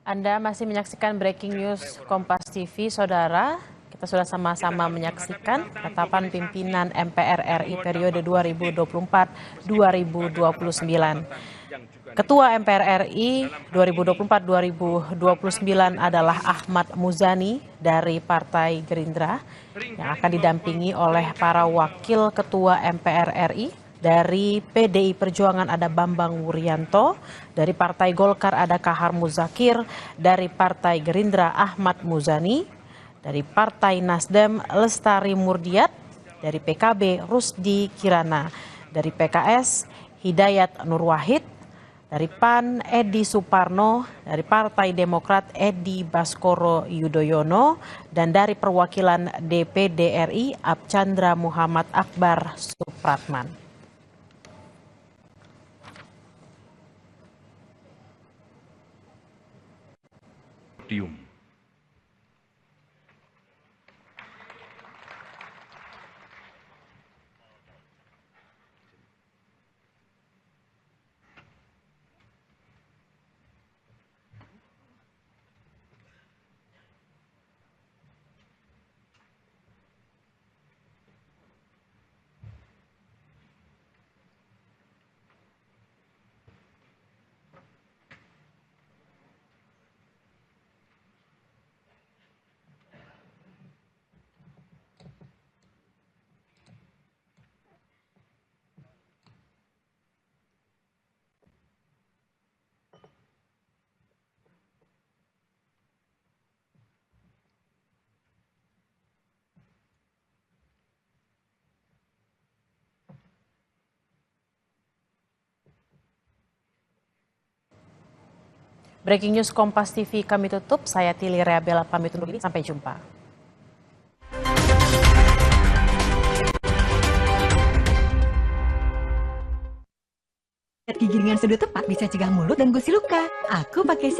Anda masih menyaksikan Breaking News Kompas TV, Saudara. Kita sudah sama-sama menyaksikan penetapan pimpinan MPR RI periode 2024-2029. Ketua MPR RI 2024-2029 adalah Ahmad Muzani dari Partai Gerindra yang akan didampingi oleh para wakil ketua MPR RI. Dari PDI Perjuangan ada Bambang Wuryanto, dari Partai Golkar ada Kahar Muzakir, dari Partai Gerindra Ahmad Muzani, dari Partai Nasdem Lestari Murdiat, dari PKB Rusdi Kirana, dari PKS Hidayat Nur Wahid, dari PAN Edi Suparno, dari Partai Demokrat Edi Baskoro Yudhoyono, dan dari perwakilan DPD RI Archandra Muhammad Akbar Supratman. Breaking News Kompas TV kami tutup. Saya Tili Reabella pamit undur diri. Sampai jumpa. Gigi dengan sudut tepat bisa cegah mulut dan gusi luka. Aku pakai